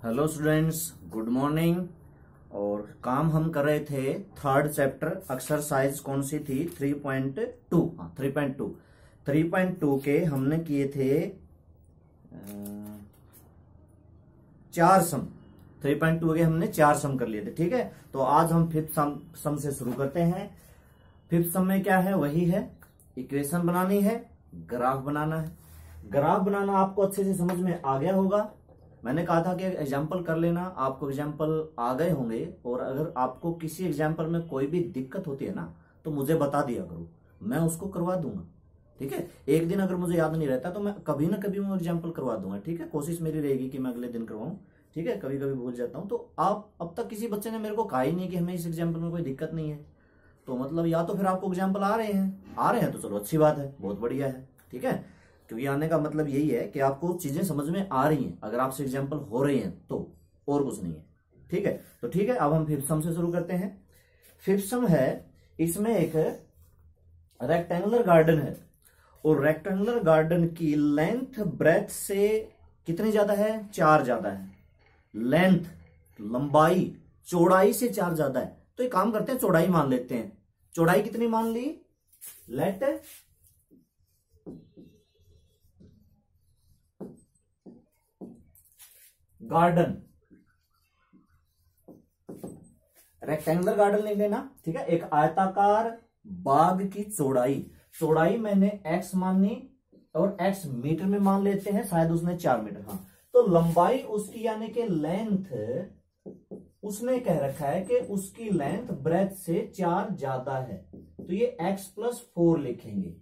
Hello students, good morning. और काम हम कर रहे थे थर्ड चैप्टर, एक्सरसाइज कौन सी थी? 3.2। हाँ, 3.2 के हमने किए थे 4 सम। 3.2 के हमने 4 सम कर लिए थे। ठीक है, तो आज हम फिफ्थ सम से शुरू करते हैं। फिफ्थ सम में क्या है? वही है, इक्वेशन बनानी है, ग्राफ बनाना है। ग्राफ बनाना आपको अच्छे से समझ में आ गया होगा। मैंने कहा था कि एग्जाम्पल कर लेना, आपको एग्जाम्पल आ गए होंगे। और अगर आपको किसी एग्जाम्पल में कोई भी दिक्कत होती है ना, तो मुझे बता दिया करो, मैं उसको करवा दूंगा। ठीक है, एक दिन अगर मुझे याद नहीं रहता तो मैं कभी ना कभी वो एग्जाम्पल करवा दूंगा। ठीक है, कोशिश मेरी रहेगी कि मैं अगले दिन करवाऊं। ठीक है, कभी कभी भूल जाता हूं। तो आप अब तक किसी बच्चे ने मेरे को कहा ही नहीं कि हमें इस एग्जाम्पल में कोई दिक्कत नहीं है। तो मतलब या तो फिर आपको एग्जाम्पल आ रहे हैं तो चलो अच्छी बात है, बहुत बढ़िया है। ठीक है, क्योंकि आने का मतलब यही है कि आपको चीजें समझ में आ रही हैं। अगर आपसे एग्जाम्पल हो रही हैं तो, और कुछ नहीं है। ठीक है, तो ठीक है, अब हम फिफ्थ सम से शुरू करते हैं। फिफ्थ सम है, इसमें एक रेक्टेंगुलर गार्डन है और रेक्टेंगुलर गार्डन की लेंथ ब्रेथ से कितनी ज्यादा है? 4 ज्यादा है। लेंथ, लंबाई चौड़ाई से 4 ज्यादा है। तो एक काम करते हैं, चौड़ाई मान लेते हैं। चौड़ाई कितनी मान ली? लेट गार्डन, रेक्टेंगुलर गार्डन लिख लेना। ठीक है, एक आयताकार बाग की चौड़ाई मैंने x मानी और x मीटर में मान लेते हैं, शायद उसने 4 मीटर। हाँ, तो लंबाई उसकी यानी कि लेंथ, उसने कह रखा है कि उसकी लेंथ ब्रेथ से 4 ज्यादा है। तो ये x+4 लिखेंगे,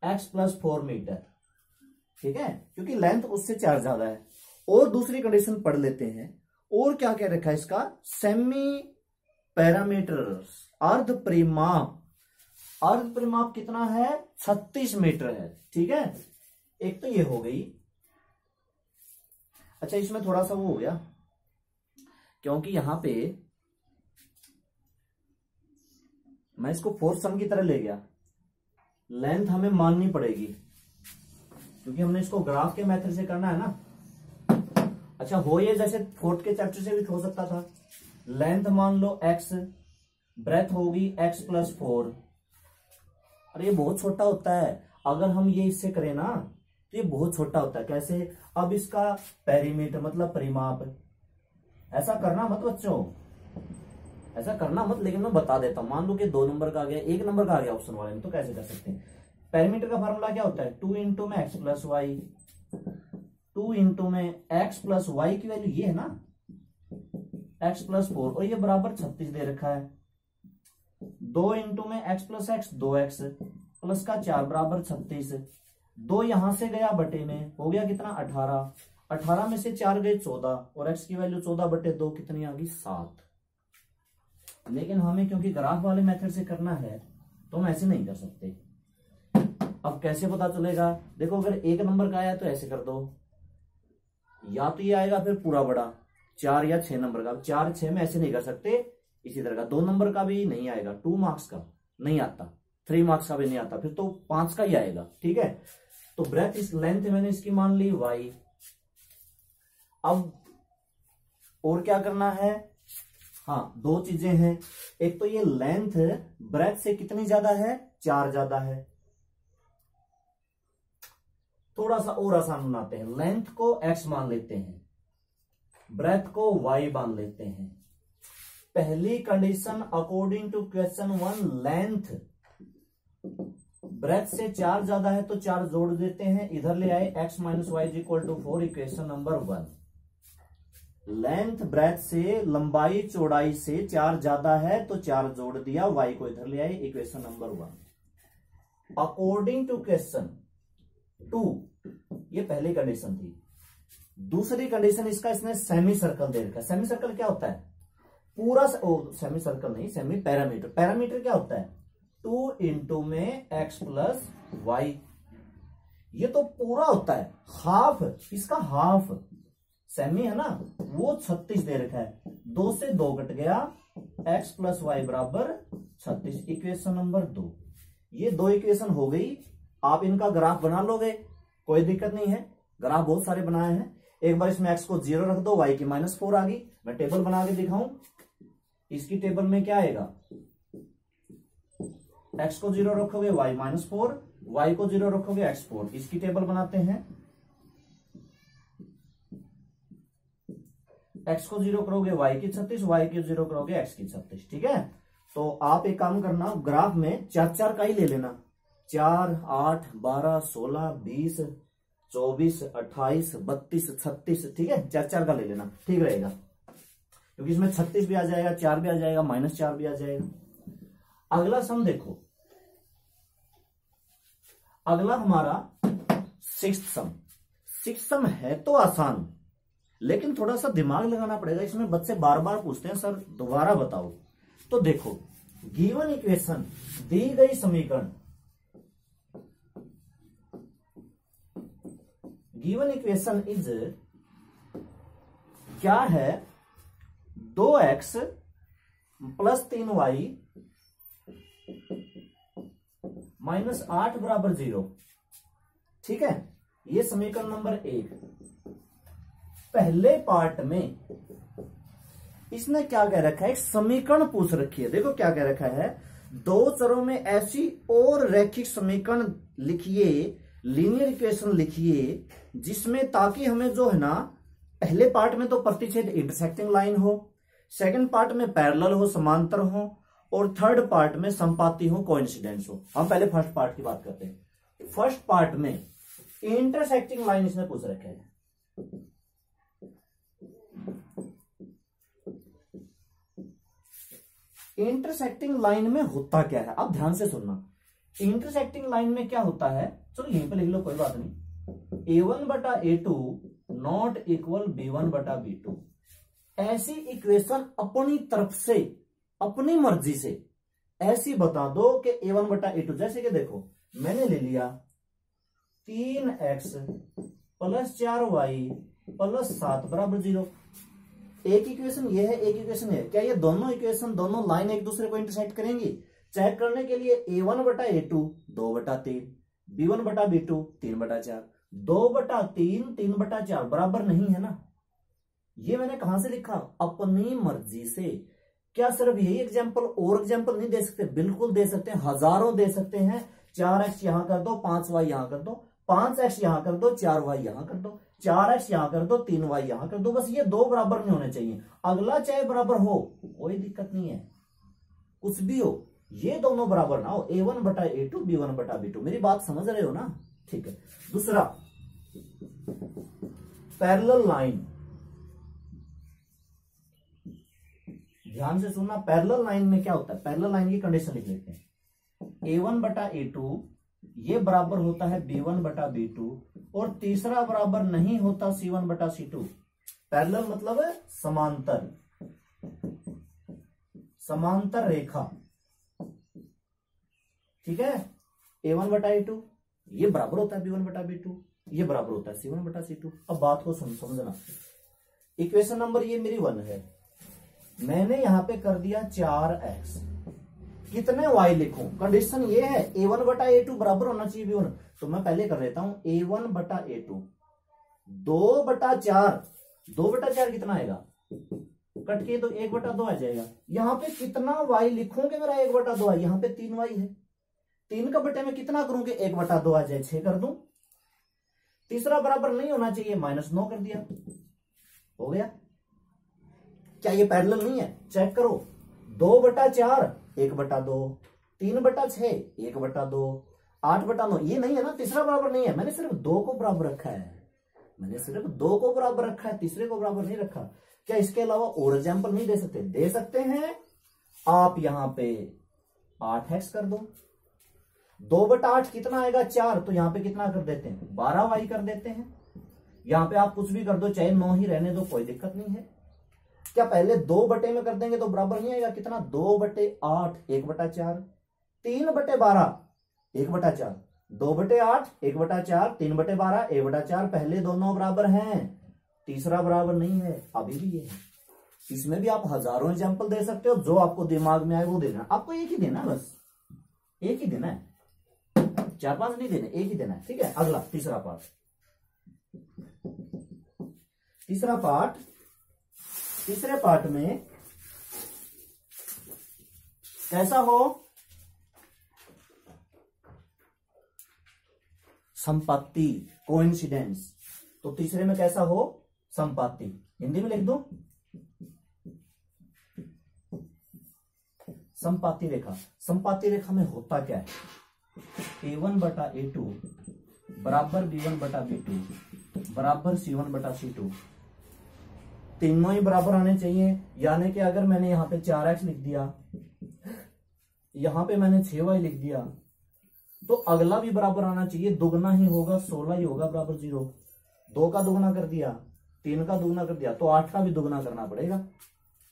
x+4 मीटर। ठीक है, क्योंकि लेंथ उससे 4 ज्यादा है। और दूसरी कंडीशन पढ़ लेते हैं। और क्या कह रखा है इसका? सेमी पैरामीटर, अर्ध परिमाप। अर्ध परिमाप कितना है? 36 मीटर है। ठीक है, एक तो ये हो गई। अच्छा, इसमें थोड़ा सा वो हो गया, क्योंकि यहां पे मैं इसको फोर्थ सम की तरह ले गया। लेंथ हमें माननी पड़ेगी, क्योंकि हमने इसको ग्राफ के मेथड से करना है ना। अच्छा, हो ये जैसे फोर्थ के चैप्टर से भी हो सकता था। लेंथ मान लो x, ब्रेथ होगी x+4। अरे ये बहुत छोटा होता है। अगर हम ये इससे करें ना तो ये बहुत छोटा होता है। कैसे? अब इसका पेरीमीटर मतलब परिमाप। ऐसा करना मत बच्चों, ऐसा करना मत, लेकिन मैं बता देता हूं। मान लो कि 2 नंबर का आ गया, 1 नंबर का आ गया ऑप्शन वाले में, तो कैसे कर सकते हैं? पेरीमीटर का फॉर्मूला क्या होता है? 2 इंटू में x+y। 2 इंटू में x+y की वैल्यू ये है ना, x+4, और ये बराबर 36 दे रखा है। 2 इंटू में x+x, 2x प्लस का 4 बराबर 36। 2 यहां से गया बटे में, हो गया कितना? 18। 18 में से 4 गए 14, और x की वैल्यू 14/2 कितनी आ गई? 7। लेकिन हमें क्योंकि ग्राफ वाले मेथड से करना है तो हम ऐसे नहीं कर सकते। अब कैसे पता चलेगा? देखो, अगर 1 नंबर का आया तो ऐसे कर दो, या तो ये आएगा फिर पूरा बड़ा 4 या 6 नंबर का। 4 6 में ऐसे नहीं कर सकते। इसी तरह का 2 नंबर का भी नहीं आएगा, 2 मार्क्स का नहीं आता, 3 मार्क्स का भी नहीं आता, फिर तो 5 का ही आएगा। ठीक है, तो ब्रेथ इस लेंथ मैंने इसकी मान ली y। अब और क्या करना है? हाँ, 2 चीजें हैं। एक तो ये लेंथ ब्रेथ से कितनी ज्यादा है? 4 ज्यादा है। थोड़ा सा और आसान बनाते हैं। लेंथ को x मान लेते हैं, ब्रेथ को y मान लेते हैं। पहली condition according to question 1, length breadth से 4 ज्यादा है तो 4 जोड़ देते हैं, इधर ले आए x - y = 4। Equation number 1, length breadth से, लंबाई चौड़ाई से 4 ज्यादा है तो 4 जोड़ दिया, y को इधर ले आए। Equation number 1 according to question 2, ये पहली कंडीशन थी। दूसरी कंडीशन इसका, इसने सेमी सर्कल दे रखा है। सेमी सर्कल क्या होता है? पूरा सेमी सर्कल नहीं, सेमी पैरामीटर। पैरामीटर क्या होता है? 2 इंटू में x+y। ये तो पूरा होता है, हाफ, इसका हाफ। सेमी है ना, वो 36 दे रखा है। 2 से 2 कट गया, x+y बराबर 36। Equation number 2। ये 2 इक्वेशन हो गई। आप इनका ग्राफ बना लोगे, कोई दिक्कत नहीं है। ग्राफ बहुत सारे बनाए हैं। एक बार इसमें x को 0 रख दो, y की -4 आ गई। मैं टेबल बना के दिखाऊं, इसकी टेबल में क्या आएगा, x को 0 रखोगे y -4, y को 0 रखोगे x 4। इसकी टेबल बनाते हैं, x को 0 करोगे y की 36, y की 0 करोगे x की 36। ठीक है, तो आप एक काम करना, ग्राफ में 4 का ही ले लेना, 4, 8, 12, 16, 20, 24, 28, 32, 36। ठीक है, 4 का ले लेना, ठीक रहेगा, क्योंकि इसमें 36 भी आ जाएगा, 4 भी आ जाएगा, -4 भी आ जाएगा। अगला सम देखो, अगला हमारा 6th सम। 6th सम है तो आसान, लेकिन थोड़ा सा दिमाग लगाना पड़ेगा। इसमें बच्चे बार बार पूछते हैं, सर दोबारा बताओ। तो देखो, गिवन इक्वेशन, दी गई समीकरण, गिवन इक्वेशन इज क्या है, 2x + 3y -8 बराबर 0। ठीक है, ये समीकरण नंबर 1। पहले पार्ट में इसने क्या कह रखा है, एक समीकरण पूछ रखी है। देखो क्या कह रखा है, दो चरों में ऐसी और रैखिक समीकरण लिखिए, लीनियर इक्वेशन लिखिए, जिसमें ताकि हमें जो है ना, पहले पार्ट में तो प्रतिच्छेद इंटरसेक्टिंग लाइन हो, सेकंड पार्ट में पैरेलल हो, समांतर हो, और थर्ड पार्ट में संपाती हो, कोइंसिडेंस हो। हम पहले फर्स्ट पार्ट की बात करते हैं। फर्स्ट पार्ट में इंटरसेक्टिंग लाइन इसने पूछ रखा है। इंटरसेक्टिंग लाइन में होता क्या है, अब ध्यान से सुनना। इंटरसेक्टिंग लाइन में क्या होता है, चलो यहीं पे लिख लो, कोई बात नहीं। a1/a2 not equal b1/b2। ऐसी इक्वेशन अपनी तरफ से, अपनी मर्जी से ऐसी बता दो कि a1/a2, जैसे कि देखो मैंने ले लिया 3x + 4y + 7 बराबर 0। एक इक्वेशन ये है, एक इक्वेशन है। क्या ये दोनों इक्वेशन, दोनों लाइन एक दूसरे को इंटरसेक्ट करेंगी? चेक करने के लिए a1/a2 2/3, b1/b2 3/4, 2/3 3/4 बराबर नहीं है ना। ये मैंने कहां से लिखा, अपनी मर्जी से। क्या सिर्फ यही एग्जाम्पल, और एग्जाम्पल नहीं दे सकते? बिल्कुल दे सकते हैं, हजारों दे सकते हैं। 4x यहां कर दो, 5y यहां कर दो, 5x यहां कर दो, 4y यहां कर दो, 4x यहां कर दो, 3y यहां कर दो। बस ये दो बराबर नहीं होने चाहिए, अगला चाहे बराबर हो, कोई दिक्कत नहीं है, कुछ भी हो, ये दोनों बराबर ना हो, a1/a2 b1/b2। मेरी बात समझ रहे हो ना? ठीक है। दूसरा, पैरेलल लाइन, ध्यान से सुनना। पैरेलल लाइन में क्या होता है, पैरेलल लाइन की कंडीशन लिख लेते हैं। a1/a2 ये बराबर होता है b1/b2, और तीसरा बराबर नहीं होता c1/c2। पैरेलल मतलब है समांतर, समांतर रेखा। ठीक है, a1/a2 ये बराबर होता है b1/b2, ये बराबर होता है c1/c2। अब बात को समझना। इक्वेशन नंबर ये मेरी 1 है, मैंने यहां पे कर दिया 4x, कितने y लिखूं? कंडीशन ये है a1/a2 बराबर होना चाहिए b1। तो मैं पहले कर लेता हूं a1/a2 2/4, 2/4 कितना आएगा, कट के तो 1/2 आ जाएगा। यहां पे कितना y लिखूंगे मेरा 1/2 है, यहां पे 3y है, 3 का बटे में कितना करूंगे, 1/2 आ जाए, 6 कर दूं। तीसरा बराबर नहीं होना चाहिए, -9 कर दिया, हो गया। क्या ये पैरेलल नहीं है? चेक करो, 2/4 1/2, 3/6 1/2, 8/9, ये नहीं है ना, तीसरा बराबर नहीं है। मैंने सिर्फ 2 को बराबर रखा है, मैंने सिर्फ 2 को बराबर रखा है, तीसरे को बराबर नहीं रखा। क्या इसके अलावा और एग्जाम्पल नहीं दे सकते? दे सकते हैं। आप यहां पे 8x कर दो, 2/8 कितना आएगा, 4, तो यहां पे कितना कर देते हैं, 12y कर देते हैं। यहां पे आप कुछ भी कर दो, चाहे 9 ही रहने दो, कोई दिक्कत नहीं है। क्या पहले 2 बटे में कर देंगे तो बराबर नहीं आएगा, कितना, 2/8 1/4, 3/12 1/4, 2/8 1/4, 3/12 1/4। पहले दोनों बराबर हैं, तीसरा बराबर नहीं है, अभी भी ये है। इसमें भी आप हजारों एग्जाम्पल दे सकते हो, जो आपको दिमाग में आए वो देना। आपको एक ही देना है, बस एक ही देना है, 4-5 नहीं देने, एक ही देना है। ठीक है, अगला तीसरा पार्ट। तीसरे पार्ट में कैसा हो, संपत्ति, कोइंसिडेंस। तो तीसरे में कैसा हो, संपत्ति। हिंदी में लिख दो, संपत्ति रेखा। संपत्ति रेखा में होता क्या है, A1 बटा A2 बराबर B1 बटा B2 बराबर C1 बटा C2, तीनों ही बराबर आने चाहिए। यानी कि अगर मैंने यहां पे 4x लिख दिया, यहां पे मैंने 6y लिख दिया, तो अगला भी बराबर आना चाहिए, दुगना ही होगा, 16 ही होगा बराबर 0। 2 का दुगना कर दिया, 3 का दुगना कर दिया, तो 8 का भी दुगना करना पड़ेगा।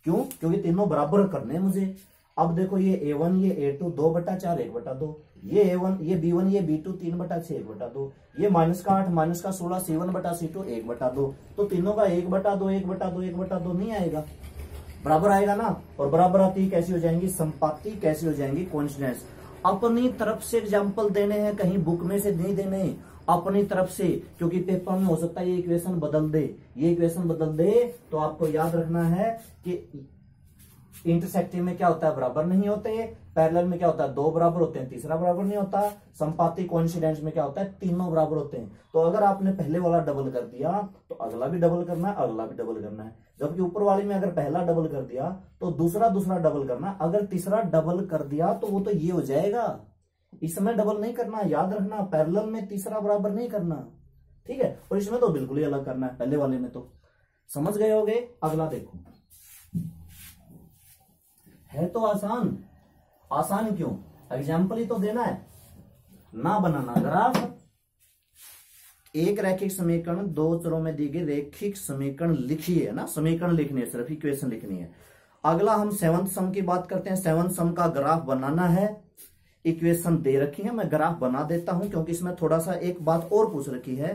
क्यों? क्योंकि तीनों बराबर करने हैं मुझे। अब देखो ये A1 ये A2 2 बटा 4 1 बटा 2, ये A1 ये B1 ये B2 3 बटा 6 1 बटा 2, ये माइनस का 8 माइनस का 16 C1 बटा C2 1 बटा 2। तो तीनों का 1 बटा 2 1 बटा 2 1 बटा 2 नहीं आएगा, बराबर आएगा ना। और बराबर आती कैसी हो जाएंगी, संपत्ति कैसी हो जाएंगी, कोइंसिडेंस। अपनी तरफ से एग्जाम्पल देने हैं, कहीं बुक में से नहीं देने, अपनी तरफ से, क्योंकि पेपर में हो सकता है ये इक्वेशन बदल दे, ये इक्वेशन बदल दे। तो आपको याद रखना है कि इंटरसेक्टिंग में क्या होता है, बराबर नहीं होते। पैरेलल में क्या होता है, 2 बराबर होते हैं, तीसरा बराबर नहीं होता। संपाती कोइंसिडेंस में क्या होता है, तीनों बराबर होते हैं। तो अगर आपने पहले वाला डबल कर दिया तो अगला भी डबल करना है, अगला भी डबल करना है। जबकि ऊपर वाले में अगर पहला डबल कर दिया तो दूसरा डबल करना है। अगर तीसरा डबल कर दिया तो वो तो ये हो जाएगा, इसमें डबल नहीं करना, याद रखना। पैरेलल में तीसरा बराबर नहीं करना, ठीक है। और इसमें तो बिल्कुल ही अलग करना है, पहले वाले में तो समझ गए होगे। अगला देखो, है तो आसान। आसान क्यों, एग्जाम्पल ही तो देना है ना, बनाना ग्राफ। एक रैखिक समीकरण, 2 चरों में दी गई रैखिक समीकरण लिखिए ना, समीकरण लिखनी है, सिर्फ इक्वेशन लिखनी है। अगला हम 7th सम की बात करते हैं। 7th सम का ग्राफ बनाना है, इक्वेशन दे रखी है, मैं ग्राफ बना देता हूं क्योंकि इसमें थोड़ा सा एक बात और पूछ रखी है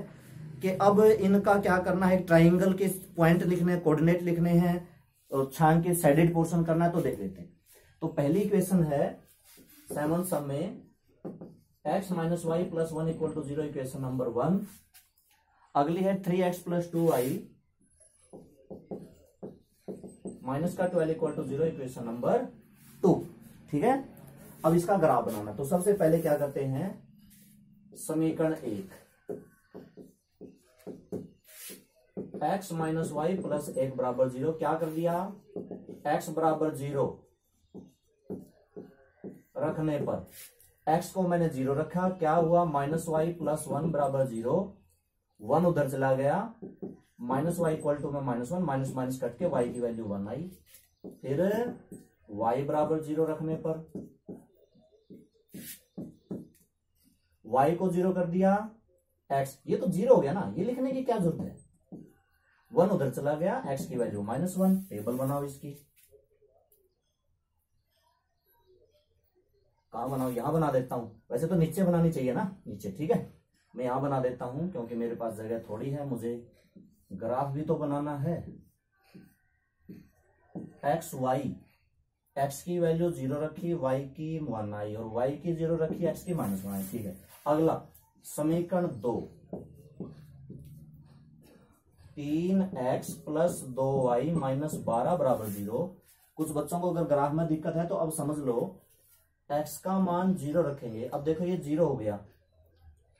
कि अब इनका क्या करना है। ट्राइंगल के पॉइंट लिखने हैं, कोऑर्डिनेट लिखने हैं और छान के साइडेड पोर्शन करना है, तो देख लेते हैं। तो पहली इक्वेशन है 7th सम में x minus y plus 1 equal to 0, equation number 1। अगली है 3x प्लस 2y माइनस का 12 इक्वल टू 0, इक्वेशन नंबर 2, ठीक है। अब इसका ग्राफ बनाना, तो सबसे पहले क्या करते हैं, समीकरण 1 x माइनस वाई प्लस 1 बराबर 0, क्या कर दिया, x बराबर 0 रखने पर x को मैंने 0 रखा, क्या हुआ, माइनस वाई प्लस 1 बराबर 0, 1 उधर चला गया, माइनस वाई इक्वल टू में -1, माइनस माइनस कट के y की वैल्यू 1 आई। फिर y बराबर 0 रखने पर y को 0 कर दिया, x ये तो 0 हो गया ना, ये लिखने की क्या जरूरत है, 1 उधर चला गया, x की वैल्यू -1। टेबल बनाओ इसकी, कहां बनाओ, यहां बना देता हूं। वैसे तो नीचे बनानी चाहिए ना, नीचे, ठीक है। मैं यहां बना देता हूं क्योंकि मेरे पास जगह थोड़ी है, मुझे ग्राफ भी तो बनाना है। एक्स वाई, एक्स की वैल्यू 0 रखी, वाई की 1 आई, और वाई की 0 रखी, एक्स की -1 आई, ठीक है। अगला समीकरण 2 3x प्लस 2y माइनस 12 बराबर 0। कुछ बच्चों को अगर ग्राफ में दिक्कत है तो अब समझ लो, x का मान 0 रखेंगे। अब देखो ये 0 हो गया,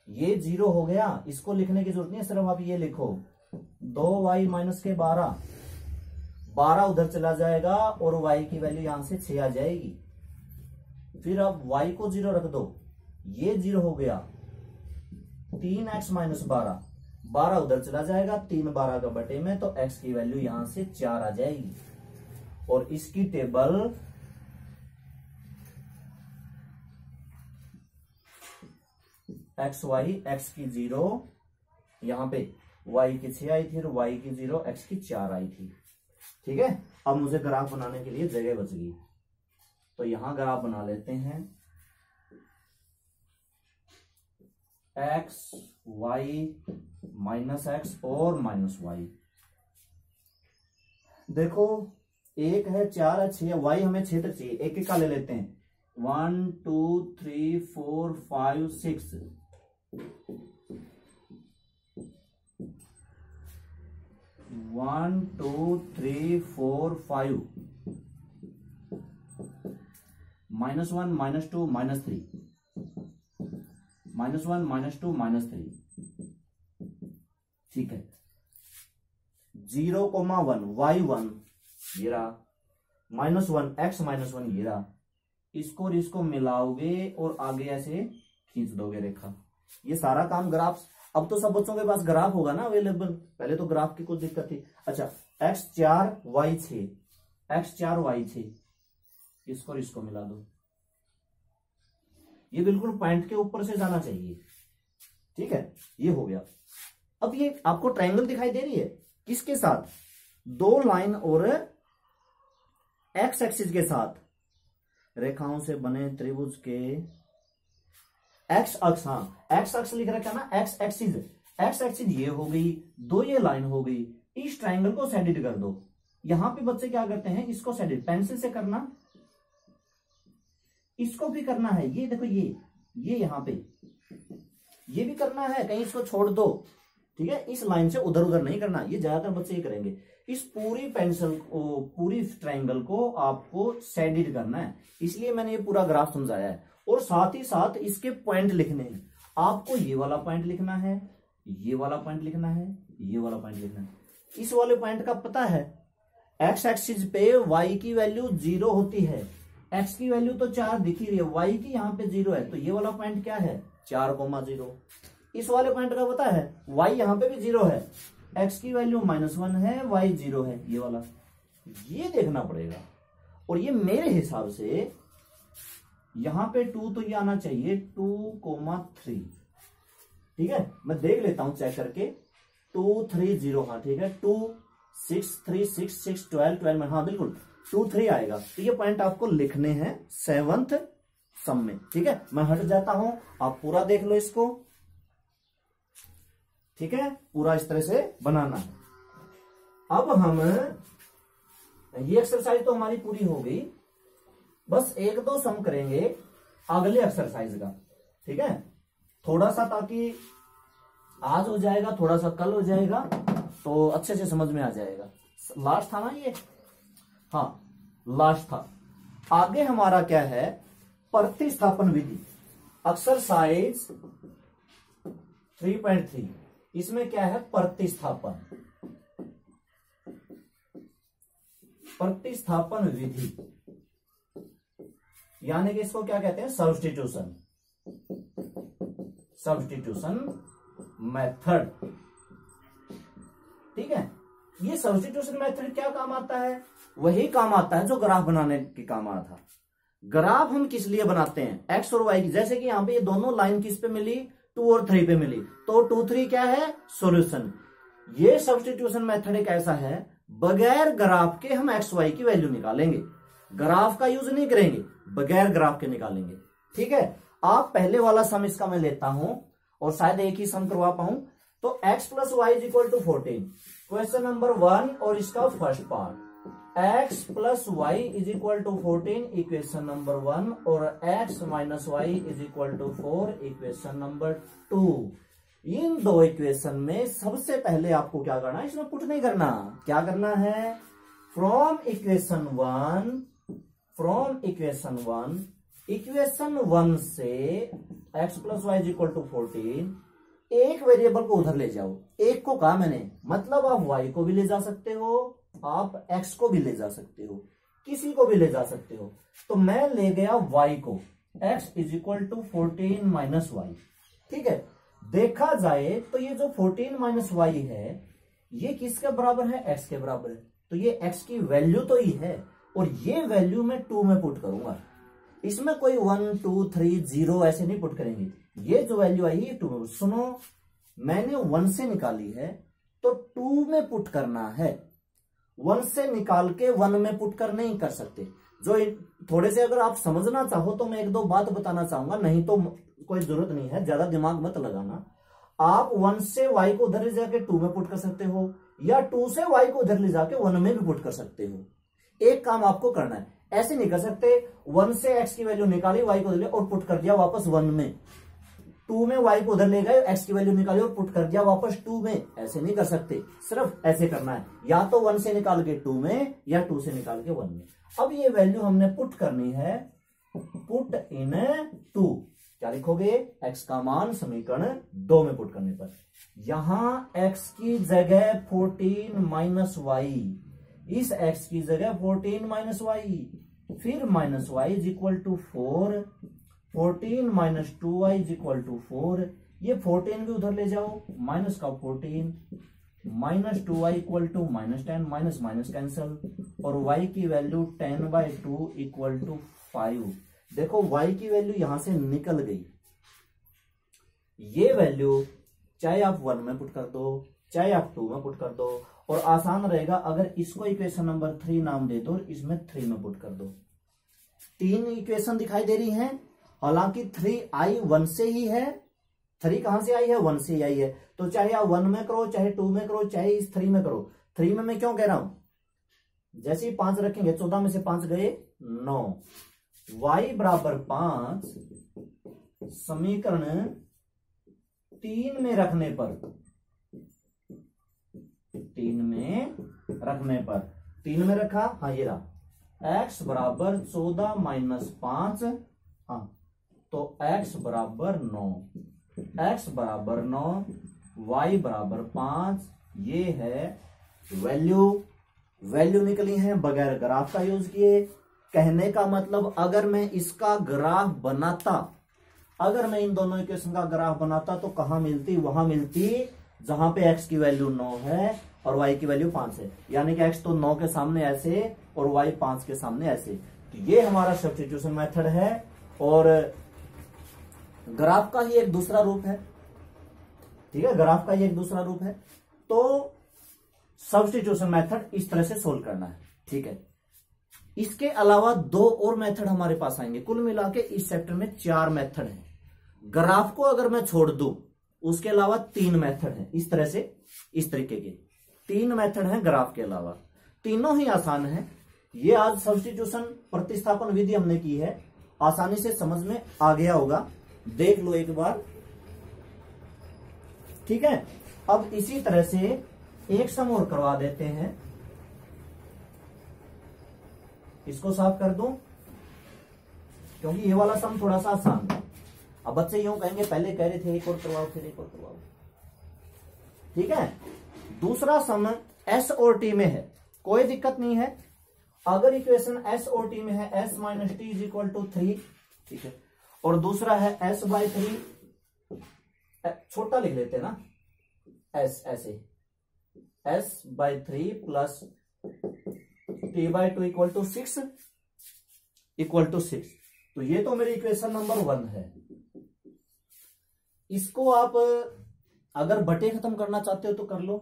ये 0 हो गया, इसको लिखने की जरूरत नहीं है, सिर्फ आप ये लिखो 2y माइनस के 12, 12 उधर चला जाएगा और y की वैल्यू यहां से 6 आ जाएगी। फिर अब y को 0 रख दो, ये 0 हो गया, 3x माइनस 12, 12 उधर चला जाएगा, 3 12 का बटे में, तो x की वैल्यू यहां से 4 आ जाएगी। और इसकी टेबल एक्स वाई, एक्स की 0, यहां पे y की 6 आई थी और y की 0, x की 4 आई थी, ठीक है। अब मुझे ग्राफ बनाने के लिए जगह बच गई, तो यहां ग्राफ बना लेते हैं। एक्स वाई माइनस एक्स और माइनस वाई, देखो 1 है, 4 है, 6 है, वाई हमें क्षेत्र चाहिए, एक एक का ले लेते हैं। 1 2 3 4 5 6, 1 2 3 4 5 -1 -2 -3 -1 -2 -3। ठीक है, 0,1 y1 ये रहा, -1 x -1 ये रहा, इसको और इसको मिलाओगे और आगे ऐसे खींच दोगे रेखा। ये सारा काम ग्राफ, अब तो सब बच्चों के पास ग्राफ होगा ना अवेलेबल, पहले तो ग्राफ की कुछ दिक्कत थी। अच्छा, x4 y6, x4 y6, इसको और इसको मिला दो, ये बिल्कुल पॉइंट के ऊपर से जाना चाहिए। ठीक है, ये हो गया। अब ये आपको ट्रायंगल दिखाई दे रही है, किसके साथ? दो लाइन और एक्स एक्सिस के साथ रेखाओं से बने त्रिभुज के एक्स अक्ष, हाँ एक्स अक्ष लिख रखा ना, एक्स एक्सिस, एक्स एक्सिस ये हो गई, दो ये लाइन हो गई। इस ट्रायंगल को सेडिट कर दो। यहां पे बच्चे क्या करते हैं, इसको सेडिट पेंसिल से करना, इसको भी करना है, ये देखो ये यहां पे ये भी करना है, कहीं इसको छोड़ दो। ठीक है, इस लाइन से उधर उधर नहीं करना, ये ज्यादातर बच्चे ये करेंगे। इस पूरी पेंसिल को, पूरी ट्रायंगल को आपको सेडिट करना है, इसलिए मैंने ये पूरा ग्राफ समझाया है। और साथ ही साथ इसके पॉइंट लिखने हैं आपको, ये वाला पॉइंट लिखना है, ये वाला पॉइंट लिखना है, ये वाला पॉइंट लिखना है। इस वाले पॉइंट का पता है, एक्स एक्सिस पे वाई की वैल्यू 0 होती है, एक्स की वैल्यू तो 4 दिख ही रही है, वाई की यहाँ पे 0 है, तो ये वाला पॉइंट क्या है 4,0। इस वाले पॉइंट का पता है, वाई यहाँ पे भी 0 है, एक्स की वैल्यू -1 है, वाई 0 है, ये वाला, ये देखना पड़ेगा। और ये मेरे हिसाब से यहां पे 2 तो ये आना चाहिए 2,3। ठीक है, मैं देख लेता हूं चेक करके, 2 3 0, हाँ ठीक है, 2 6 3 6 6 12 12 में, हाँ बिल्कुल 2 3 आएगा। तो ये पॉइंट आपको लिखने हैं 7th सम में। ठीक है, मैं हट जाता हूं, आप पूरा देख लो इसको। ठीक है, पूरा इस तरह से बनाना है। अब हम, ये एक्सरसाइज तो हमारी पूरी हो गई, बस 1-2 सम करेंगे अगले एक्सरसाइज का। ठीक है, थोड़ा सा, ताकि आज हो जाएगा, थोड़ा सा कल हो जाएगा, तो अच्छे से समझ में आ जाएगा। लास्ट था ना ये, हाँ लास्ट था। आगे हमारा क्या है, प्रतिस्थापन विधि, एक्सरसाइज 3.3। इसमें क्या है, प्रतिस्थापन, प्रतिस्थापन विधि, यानी कि इसको क्या कहते हैं, सब्स्टिट्यूशन, सब्स्टिट्यूशन मेथड। ठीक है, ये सब्स्टिट्यूशन मेथड क्या काम आता है, वही काम आता है जो ग्राफ बनाने के काम आता था। ग्राफ हम किस लिए बनाते हैं, एक्स और वाई की, जैसे कि यहां पे ये दोनों लाइन किस पे मिली, 2 और 3 पे मिली, तो 2 3 क्या है, सॉल्यूशन। ये सब्स्टिट्यूशन मेथड एक ऐसा है, बगैर ग्राफ के हम एक्स वाई की वैल्यू निकालेंगे, ग्राफ का यूज नहीं करेंगे, बगैर ग्राफ के निकालेंगे। ठीक है, आप पहले वाला सम इसका मैं लेता हूं, और शायद एक ही सम करवा पाऊं। तो x + y = 14, क्वेश्चन नंबर 1 और इसका first part, x + y = 14 equation number 1, और x - y = 4 इक्वेशन नंबर 2। इन दो इक्वेशन में सबसे पहले आपको क्या करना है, इसमें पुट नहीं करना, क्या करना है, फ्रॉम इक्वेशन 1 इक्वेशन 1 से x + y = 14, एक वेरिएबल को उधर ले जाओ। एक को कहा मैंने, मतलब आप y को भी ले जा सकते हो, आप x को भी ले जा सकते हो, किसी को भी ले जा सकते हो। तो मैं ले गया y को, x = 14 - y। ठीक है, देखा जाए तो ये जो 14 - y है, ये किसके बराबर है, x के बराबर है, तो ये x की वैल्यू तो ही है, और ये वैल्यू मैं 2 में पुट करूंगा। इसमें कोई 1 2 3 0 ऐसे नहीं पुट करेंगे, ये जो वैल्यू आई है 2 में। सुनो, मैंने 1 से निकाली है तो 2 में पुट करना है, 1 से निकाल के 1 में पुट कर नहीं कर सकते। जो थोड़े से अगर आप समझना चाहो तो मैं 1-2 बात बताना चाहूंगा, नहीं तो कोई जरूरत नहीं है, ज्यादा दिमाग मत लगाना। आप 1 से y को उधर ले जाके 2 में पुट कर सकते हो, या 2 से y को उधर ले जाके 1 में भी पुट कर सकते हो। एक काम आपको करना है, ऐसे नहीं कर सकते 1 से x की वैल्यू निकाली, y को ले और पुट कर दिया वापस 1 में, 2 में y को उधर ले गए, x की वैल्यू निकाली और पुट कर दिया वापस 2 में। ऐसे नहीं कर सकते, सिर्फ ऐसे करना है, या तो 1 से निकाल के 2 में या 2 से निकाल के 1 में। अब ये वैल्यू हमने पुट करनी है, पुट इन 2। क्या लिखोगे? x का मान समीकरण 2 में पुट करने पर यहां x की जगह 14 माइनस वाई, इस x की जगह 14 माइनस वाई, फिर minus y is equal to 4, 14 minus 2y is equal to 4। ये 14 भी उधर ले जाओ, माइनस का 14, minus 2y equal to minus 10, minus minus cancel, और y की वैल्यू 10/2 इक्वल टू 5। देखो y की वैल्यू यहां से निकल गई। ये वैल्यू चाहे आप 1 में पुट कर दो, चाहे आप 2 में पुट कर दो, और आसान रहेगा अगर इसको इक्वेशन नंबर 3 नाम दे दो, इसमें 3 में पुट कर दो। 3 इक्वेशन दिखाई दे रही हैं, हालांकि 3 आई 1 से ही है। 3 कहां से आई है? 1 से ही आई है। तो चाहे आप 1 में करो, चाहे 2 में करो, चाहे इस 3 में करो। 3 में मैं क्यों कह रहा हूं? जैसे ही 5 रखेंगे, 14 में से 5 गए 9, y बराबर 5 समीकरण 3 में रखने पर, 3 में रखने पर, 3 में रखा, हाँ ये रहा, x बराबर 14 माइनस 5, हाँ तो x बराबर 9, x बराबर 9, y बराबर 5। ये है वैल्यू निकली है बगैर ग्राफ का यूज किए। कहने का मतलब अगर मैं इसका ग्राफ बनाता, अगर मैं इन दोनों इक्वेशन का ग्राफ बनाता तो कहां मिलती? वहां मिलती जहां पे x की वैल्यू 9 है और y की वैल्यू 5 है, यानी कि x तो 9 के सामने ऐसे और y 5 के सामने ऐसे। तो ये हमारा सब्स्टिट्यूशन मेथड है और ग्राफ का ही एक दूसरा रूप है। ठीक है, ग्राफ का ही एक दूसरा रूप है। तो सब्स्टिट्यूशन मेथड इस तरह से सोल्व करना है। ठीक है, इसके अलावा 2 और मेथड हमारे पास आएंगे। कुल मिला के इस चैप्टर में 4 मेथड हैं। ग्राफ को अगर मैं छोड़ दूं, उसके अलावा 3 मेथड हैं। इस तरह से, इस तरीके के 3 मेथड हैं ग्राफ के अलावा। तीनों ही आसान है। ये आज सब्स्टिट्यूशन प्रतिस्थापन विधि हमने की है, आसानी से समझ में आ गया होगा। देख लो एक बार। ठीक है, अब इसी तरह से एक सम और करवा देते हैं। इसको साफ कर दूं क्योंकि ये वाला सम थोड़ा सा आसान है। अब बच्चे यूं कहेंगे पहले कह रहे थे एक और करवाओ, फिर एक और करवाओ। ठीक है, दूसरा सम एस और टी में है, कोई दिक्कत नहीं है। अगर इक्वेशन एस और टी में है, S minus T is equal to 3। ठीक है, और दूसरा है एस बाई 3, छोटा लिख लेते हैं ना, एस ऐसे, S by 3 plus T by 2 equal to 6, equal to 6। तो ये तो मेरी इक्वेशन नंबर 1 है। इसको आप अगर बटे खत्म करना चाहते हो तो कर लो,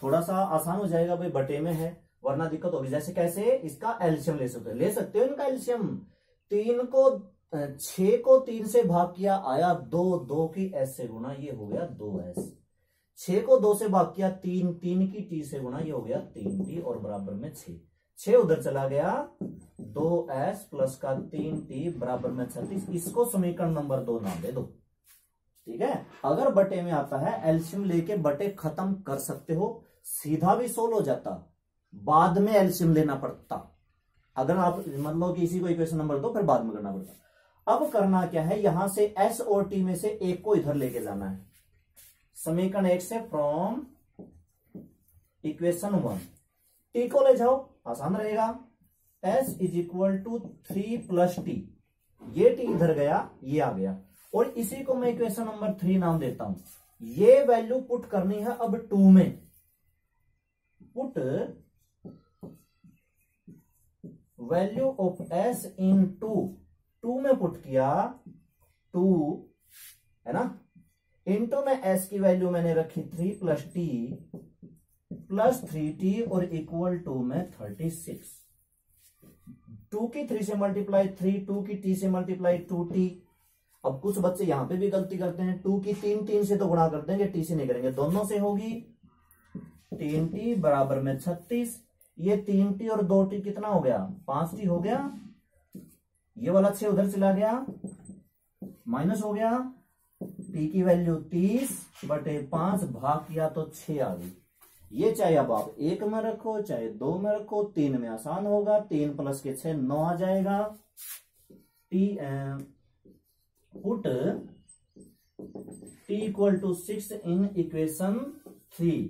थोड़ा सा आसान हो जाएगा। भाई बटे में है, वरना दिक्कत होगी। जैसे कैसे? इसका एलसीएम ले सकते हो इनका एलसीएम। 6 को 3 से भाग किया, आया 2 की एस से गुणा, ये हो गया 2s। 6 को 2 से भाग किया 3 की टी से गुणा, ये हो गया 3t और बराबर में 6 उधर चला गया, 2s प्लस का 3t बराबर में 36। इसको समीकरण नंबर 2 नाम दे दो। ठीक है, अगर बटे में आता है एलसीएम लेके बटे खत्म कर सकते हो, सीधा भी सोल्व हो जाता, बाद में एलसीएम लेना पड़ता। अगर आप मान लो कि इसी को इक्वेशन नंबर 2 फिर बाद में करना पड़ता। अब करना क्या है, यहां से एस और टी में से एक को इधर लेके जाना है। समीकरण 1 से फ्रॉम इक्वेशन 1 टी को ले जाओ, आसान रहेगा। S is equal to 3 plus T, ये टी इधर गया, ये आ गया, और इसी को मैं इक्वेशन नंबर 3 नाम देता हूं। ये वैल्यू पुट करनी है अब 2 में। पुट वैल्यू ऑफ एस इन 2 में पुट किया, 2 है ना, इंटू में एस की वैल्यू मैंने रखी 3 प्लस टी प्लस 3t और इक्वल टू में 36। 2 की 3 से मल्टीप्लाई 3, 2 की t से मल्टीप्लाई 2t। अब कुछ बच्चे यहां पे भी गलती करते हैं, 2 की 3 से तो गुणा कर देंगे, t से नहीं करेंगे, दोनों से होगी। 3t बराबर में 36, ये 3t और 2t कितना हो गया? 5t हो गया। ये वाला 6 उधर चला गया, माइनस हो गया, टी की वैल्यू 30/5 भाग किया तो 6 आ गई। ये चाहे अब आप 1 में रखो, चाहे 2 में रखो, 3 में आसान होगा। 3 + 6 9 आ जाएगा। Put t = 6 in equation 3।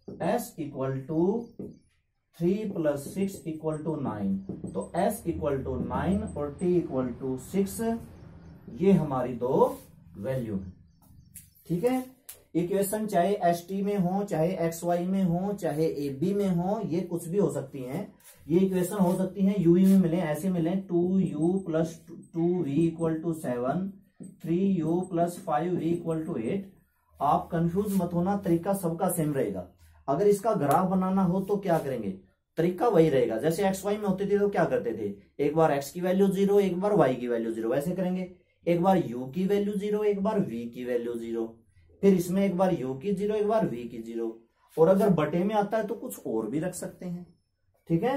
s = 3 + 6 = 9। तो s = 9 और t = 6, ये हमारी दो वैल्यू है। ठीक है, इक्वेशन चाहे ST में हो, चाहे XY में हो, चाहे AB में हो, ये कुछ भी हो सकती हैं। ये इक्वेशन हो सकती हैं UE में मिले, ऐसे मिले 2u + 2v = 7, 3u + 5v = 8। आप कंफ्यूज मत होना, तरीका सबका सेम रहेगा। अगर इसका ग्राफ बनाना हो तो क्या करेंगे, तरीका वही रहेगा। जैसे XY में होती थी तो क्या करते थे, एक बार x की वैल्यू 0, एक बार y की वैल्यू 0, वैसे करेंगे। एक बार u की वैल्यू 0, एक बार v की वैल्यू 0, फिर इसमें एक बार u की 0, एक बार v की 0। और अगर बटे में आता है तो कुछ और भी रख सकते हैं। ठीक है,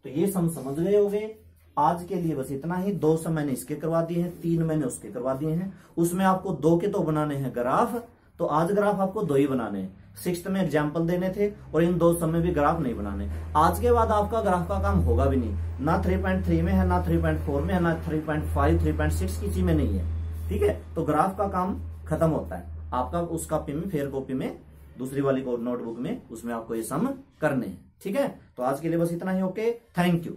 तो ये सम समझ गए होंगे। आज के लिए बस इतना ही। 2 सम मैंने इसके करवा दिए हैं, 3 मैंने उसके करवा दिए हैं। उसमें आपको 2 के तो बनाने हैं ग्राफ, तो आज ग्राफ आपको 2 ही बनाने हैं। 6th में एग्जाम्पल देने थे और इन 2 सम में भी ग्राफ नहीं बनाने। आज के बाद आपका ग्राफ का काम होगा भी नहीं, ना 3.3 में है, ना 3.4 में है, ना 3.5, 3.6 किसी में नहीं है। ठीक है, तो ग्राफ का काम खत्म होता है आपका उस कॉपी में, फेयर कॉपी में, दूसरी वाली नोटबुक में, उसमें आपको ये सम करने हैं। ठीक है, तो आज के लिए बस इतना ही। Okay, thank you.